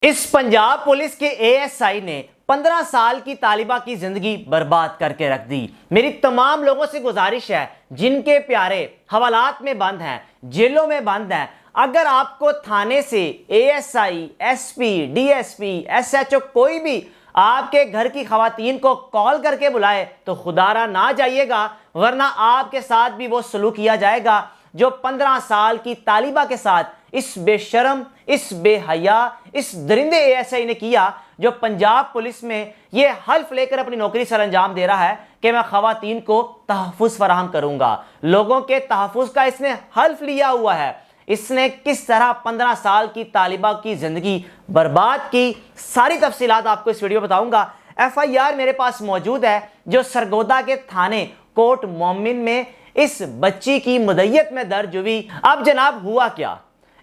اس Punjab police کے اے S آئی نے 15 سال کی طالبہ کی زندگی برباد کر کے رکھ دی۔ میری تمام لوگوں سے گزارش ہے جن کے پیارے حوالات میں بند ہیں، جیلوں میں بند ہیں، اگر آپ کو تھانے سے A S I, S P, D S P, S H O کوئی بھی آپ کے گھر کی خواتین کو کال کر کے بلائے تو خدارہ نہ جائیے گا، ورنہ آپ کے ساتھ بھی وہ سلوک کیا جائے گا جو 15 سال کی طالبہ کے ساتھ اس بے شرم، اس بے حیا، اس درندے اے ایس آئی نے کیا، جو پنجاب پولیس میں یہ حلف لے کر اپنی نوکری سر انجام دے رہا ہے کہ میں خواتین کو تحفظ فراہم کروں گا۔ لوگوں کے تحفظ کا اس نے حلف لیا ہوا ہے۔ اس نے کس طرح 15 سال کی طالبہ کی زندگی برباد کی، ساری تفصیلات آپ کو اس ویڈیو بتاؤں گا۔ ایف آئی آر میرے پاس موجود ہے جو سرگودا کے تھانے کوٹ مومن میں اس بچی کی مدیت میں درج ہوئی۔ اب جناب ہوا کیا؟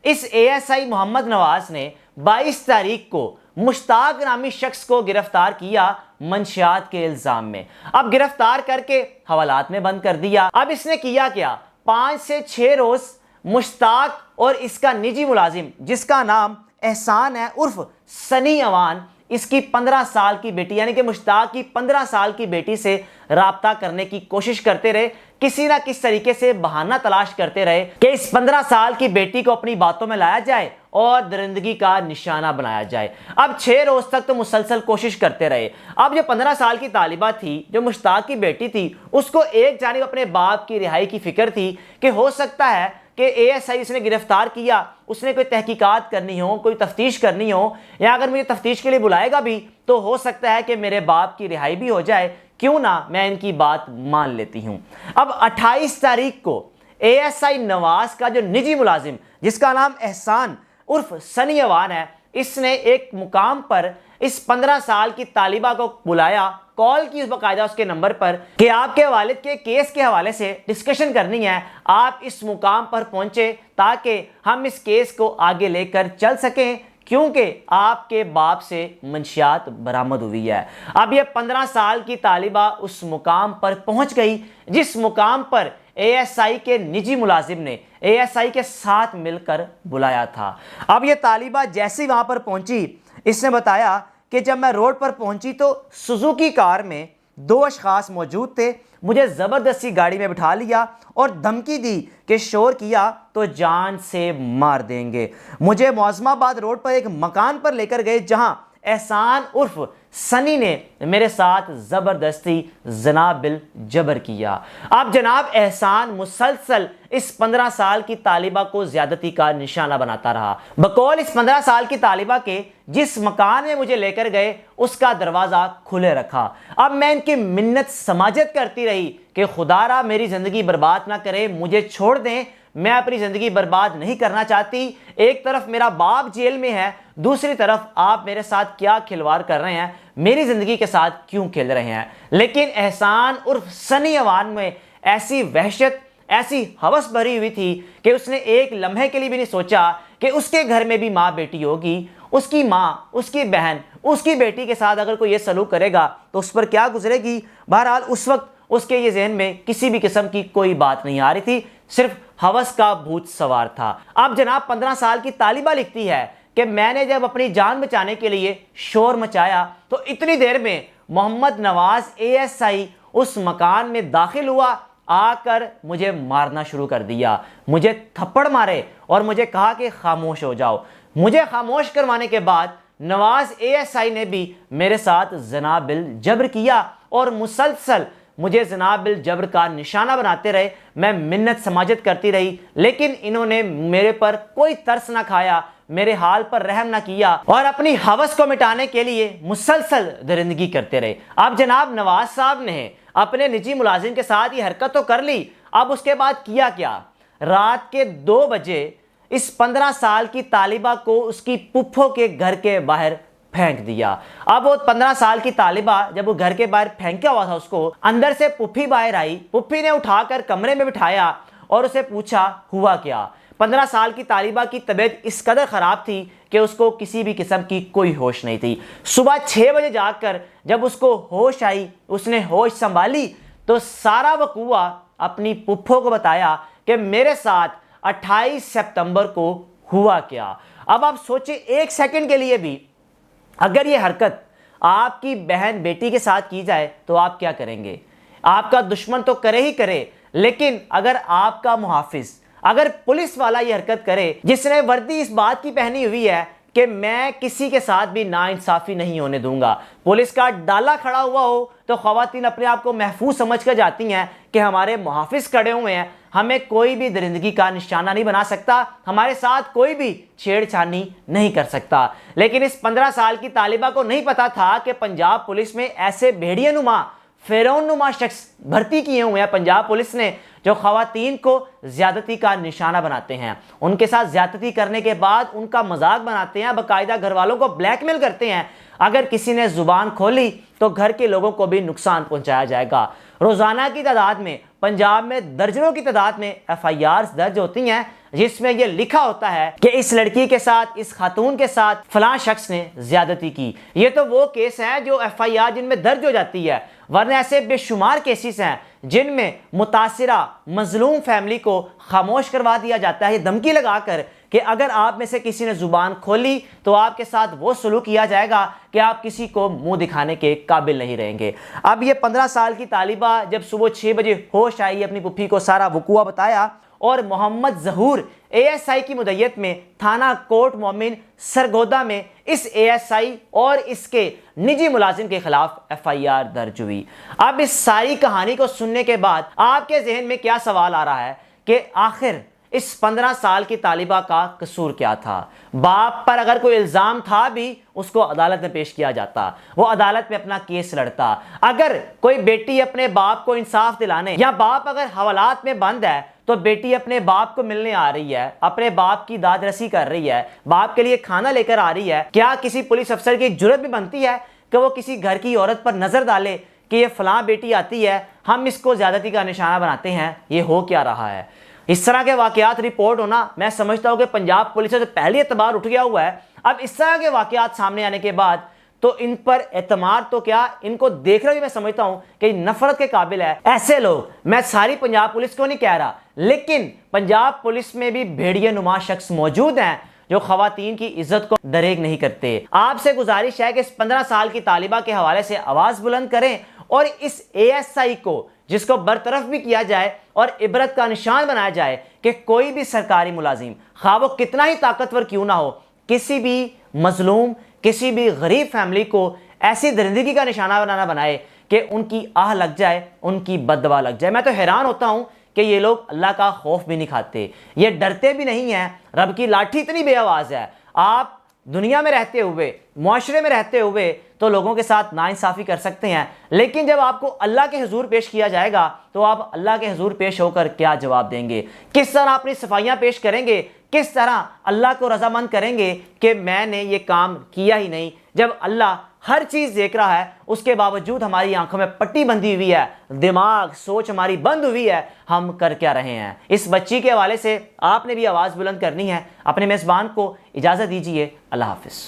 اس اے ایس آئی محمد نواز نے 22 تاریخ کو مشتاق نامی شخص کو گرفتار کیا منشیات کے الزام میں۔ اب گرفتار کر کے حوالات میں بند کر دیا۔ اب اس نے کیا کیا؟ 5 سے 6 روز مشتاق اور اس کا نجی ملازم جس کا نام احسان ہے عرف سنی اوان، اس کی 15 سال کی بیٹی یعنی کہ مشتاق کی 15 سال کی بیٹی سے رابطہ کرنے کی کوشش کرتے رہے، کسی نہ کس طریقے سے بہانہ تلاش کرتے رہے کہ اس 15 سال کی بیٹی کو اپنی باتوں میں لایا جائے اور درندگی کا نشانہ بنایا جائے۔ اب 6 روز تک تو مسلسل کوشش کرتے رہے۔ اب جو 15 سال کی طالبہ تھی، جو مشتاق کی بیٹی تھی، اس کو ایک جانب اپنے باپ کی رہائی کی فکر تھی کہ ہو سکتا ہے کہ اے ایس آئی اس نے گرفتار کیا، اس نے کوئی تحقیقات کرنی ہو، کوئی تفتیش کرنی ہو، یا اگر مجھے تفتیش کے لیے بلائے گا بھی تو ہو سکتا ہے کہ میرے باپ کی رہائی بھی ہو جائے، کیوں نہ میں ان کی بات مان لیتی ہوں۔ اب 28 تاریخ کو اے ایس آئی نواز کا جو نجی ملازم جس کا نام احسان عرف سنی اوان ہے، اس نے ایک مقام پر اس 15 سال کی طالبہ کو بلایا، کال کی باقاعدہ اس کے نمبر پر کہ آپ کے والد کے کیس کے حوالے سے ڈسکشن کرنی ہے، آپ اس مقام پر پہنچے تاکہ ہم اس کیس کو آگے لے کر چل سکیں، کیونکہ آپ کے باپ سے منشیات برآمد ہوئی ہے۔ اب یہ 15 سال کی طالبہ اس مقام پر پہنچ گئی جس مقام پر اے ایس آئی کے نجی ملازم نے اے ایس آئی کے ساتھ مل کر بلایا تھا۔ اب یہ طالبہ جیسے وہاں پر پہنچی، اس نے بتایا کہ جب میں روڈ پر پہنچی تو سوزوکی کار میں 2 اشخاص موجود تھے، مجھے زبردستی گاڑی میں بٹھا لیا اور دھمکی دی کہ شور کیا تو جان سے مار دیں گے۔ مجھے معظم آباد روڈ پر ایک مکان پر لے کر گئے جہاں احسان عرف سنی نے میرے ساتھ زبردستی زنا بالجبر کیا۔ اب جناب احسان مسلسل اس 15 سال کی طالبہ کو زیادتی کا نشانہ بناتا رہا۔ بقول اس 15 سال کی طالبہ کے جس مکان میں مجھے لے کر گئے اس کا دروازہ کھلے رکھا۔ اب میں ان کی منت سماجت کرتی رہی کہ خدا را میری زندگی برباد نہ کرے، مجھے چھوڑ دیں، میں اپنی زندگی برباد نہیں کرنا چاہتی۔ ایک طرف میرا باپ جیل میں ہے، دوسری طرف آپ میرے ساتھ کیا کھلواڑ کر رہے ہیں، میری زندگی کے ساتھ کیوں کھیل رہے ہیں؟ لیکن احسان عرف سنی اوان میں ایسی وحشت، ایسی ہوس بھری ہوئی تھی کہ اس نے ایک لمحے کے لیے بھی نہیں سوچا کہ اس کے گھر میں بھی ماں بیٹی ہوگی، اس کی ماں، اس کی بہن، اس کی بیٹی کے ساتھ اگر کوئی یہ سلوک کرے گا تو اس پر کیا گزرے گی۔ بہرحال اس وقت اس کے یہ ذہن میں کسی بھی قسم کی کوئی بات نہیں آ رہی تھی، صرف ہوس کا بھوت سوار تھا۔ اب جناب 15 سال کی طالبہ لکھتی ہے کہ میں نے جب اپنی جان بچانے کے لیے شور مچایا تو اتنی دیر میں محمد نواز اے ایس آئی اس مکان میں داخل ہوا، آ کر مجھے مارنا شروع کر دیا، مجھے تھپڑ مارے اور مجھے کہا کہ خاموش ہو جاؤ۔ مجھے خاموش کروانے کے بعد نواز اے ایس آئی نے بھی میرے ساتھ زنا بالجبر کیا اور مسلسل مجھے زنا بالجبر کا نشانہ بناتے رہے۔ میں منت سماجت کرتی رہی لیکن انہوں نے میرے پر کوئی ترس نہ کھایا، میرے حال پر رحم نہ کیا اور اپنی ہوس کو مٹانے کے لیے مسلسل درندگی کرتے رہے۔ اب جناب نواز صاحب نے اپنے نجی ملازم کے ساتھ یہ حرکت تو کر لی، اب اس کے بعد کیا کیا؟ رات کے 2 بجے اس 15 سال کی طالبہ کو اس کی پھپھو کے گھر کے باہر پھینک دیا۔ اب وہ 15 سال کی طالبہ جب وہ گھر کے باہر پھینکا ہوا تھا، اس کو اندر سے پھپھی باہر آئی، پھپھی نے اٹھا کر کمرے میں بٹھایا اور اسے پوچھا ہوا کیا۔ 15 سال کی طالبہ کی طبیعت اس قدر خراب تھی کہ اس کو کسی بھی قسم کی کوئی ہوش نہیں تھی۔ صبح 6 بجے جا کر جب اس کو ہوش آئی، اس نے ہوش سنبھالی تو سارا وقوعہ اپنی پھپھو کو بتایا کہ میرے ساتھ 28 ستمبر کو ہوا کیا۔ اب آپ سوچیں ایک سیکنڈ کے لیے بھی اگر یہ حرکت آپ کی بہن بیٹی کے ساتھ کی جائے تو آپ کیا کریں گے؟ آپ کا دشمن تو کرے ہی کرے، لیکن اگر آپ کا محافظ، اگر پولیس والا یہ حرکت کرے جس نے وردی اس بات کی پہنی ہوئی ہے کہ میں کسی کے ساتھ بھی ناانصافی نہیں ہونے دوں گا، پولیس کا ڈالا کھڑا ہوا ہو تو خواتین اپنے آپ کو محفوظ سمجھ کر جاتی ہیں کہ ہمارے محافظ کھڑے ہوئے ہیں، ہمیں کوئی بھی درندگی کا نشانہ نہیں بنا سکتا، ہمارے ساتھ کوئی بھی چھیڑ چھانی نہیں کر سکتا۔ لیکن اس 15 سال کی طالبہ کو نہیں پتا تھا کہ پنجاب پولیس میں ایسے بھیڑیے نما، فرعون نما شخص بھرتی کیے ہوئے ہیں پنجاب پولیس نے جو خواتین کو زیادتی کا نشانہ بناتے ہیں، ان کے ساتھ زیادتی کرنے کے بعد ان کا مذاق بناتے ہیں، باقاعدہ گھر والوں کو بلیک میل کرتے ہیں، اگر کسی نے زبان کھولی تو گھر کے لوگوں کو بھی نقصان پہنچایا جائے گا۔ روزانہ کی تعداد میں پنجاب میں درجنوں کی تعداد میں FIRs درج ہوتی ہیں جس میں یہ لکھا ہوتا ہے کہ اس لڑکی کے ساتھ، اس خاتون کے ساتھ فلاں شخص نے زیادتی کی۔ یہ تو وہ کیس ہیں جو FIR جن میں درج ہو جاتی ہے، ورنہ ایسے بے شمار کیسز ہیں جن میں متاثرہ مظلوم فیملی کو خاموش کروا دیا جاتا ہے یہ دھمکی لگا کر کہ اگر آپ میں سے کسی نے زبان کھولی تو آپ کے ساتھ وہ سلوک کیا جائے گا کہ آپ کسی کو منہ دکھانے کے قابل نہیں رہیں گے۔ اب یہ 15 سال کی طالبہ جب صبح 6 بجے ہوش آئی، اپنی پھپھی کو سارا وقوع بتایا اور محمد ظہور ASI کی مدعیت میں تھانہ کوٹ مومن سرگودا میں اس ASI اور اس کے نجی ملازم کے خلاف FIR درج ہوئی۔ اب اس ساری کہانی کو سننے کے بعد آپ کے ذہن میں کیا سوال آ رہا ہے کہ آخر اس 15 سال کی طالبہ کا قصور کیا تھا؟ باپ پر اگر کوئی الزام تھا بھی اس کو عدالت میں پیش کیا جاتا، وہ عدالت میں اپنا کیس لڑتا۔ اگر کوئی بیٹی اپنے باپ کو انصاف دلانے، یا باپ اگر حوالات میں بند ہے تو بیٹی اپنے باپ کو ملنے آ رہی ہے، اپنے باپ کی داد رسی کر رہی ہے، باپ کے لیے کھانا لے کر آ رہی ہے، کیا کسی پولیس افسر کی جرت بھی بنتی ہے کہ وہ کسی گھر کی عورت پر نظر ڈالے کہ یہ فلاں بیٹی آتی ہے، ہم اس کو زیادتی کا نشانہ بناتے ہیں؟ یہ ہو کیا رہا ہے؟ اس طرح کے واقعات رپورٹ ہونا، میں سمجھتا ہوں کہ پنجاب پولیس سے پہلی اعتبار اٹھ گیا ہوا ہے۔ اب اس طرح کے واقعات سامنے آنے کے بعد تو ان پر اعتماد تو کیا، ان کو دیکھ رہا بھی میں سمجھتا ہوں کہ نفرت کے قابل ہے۔ ایسے لوگ، میں ساری پنجاب پولیس کو نہیں کہہ رہا، لیکن پنجاب پولیس میں بھی بھیڑیے نما شخص موجود ہیں جو خواتین کی عزت کو دریغ نہیں کرتے۔ آپ سے گزارش ہے کہ اس 15 سال کی طالبہ کے حوالے سے آواز بلند کریں اور اس ASI کو، جس کو برطرف بھی کیا جائے اور عبرت کا نشان بنایا جائے کہ کوئی بھی سرکاری ملازم، خواہ وہ کتنا ہی طاقتور کیوں نہ ہو، کسی بھی مظلوم، کسی بھی غریب فیملی کو ایسی درندگی کا نشانہ بنانا بنائے کہ ان کی آہ لگ جائے، ان کی بد دعا لگ جائے۔ میں تو حیران ہوتا ہوں کہ یہ لوگ اللہ کا خوف بھی نہیں کھاتے، یہ ڈرتے بھی نہیں ہیں۔ رب کی لاٹھی اتنی بے آواز ہے، آپ دنیا میں رہتے ہوئے، معاشرے میں رہتے ہوئے تو لوگوں کے ساتھ ناانصافی کر سکتے ہیں، لیکن جب آپ کو اللہ کے حضور پیش کیا جائے گا تو آپ اللہ کے حضور پیش ہو کر کیا جواب دیں گے؟ کس طرح اپنی صفائیاں پیش کریں گے؟ کس طرح اللہ کو رضامند کریں گے کہ میں نے یہ کام کیا ہی نہیں، جب اللہ ہر چیز دیکھ رہا ہے، اس کے باوجود ہماری آنکھوں میں پٹی بندھی ہوئی ہے، دماغ، سوچ ہماری بند ہوئی ہے، ہم کر کیا رہے ہیں؟ اس بچی کے حوالے سے آپ نے بھی آواز بلند کرنی ہے۔ اپنے میزبان کو اجازت دیجیے، اللہ حافظ۔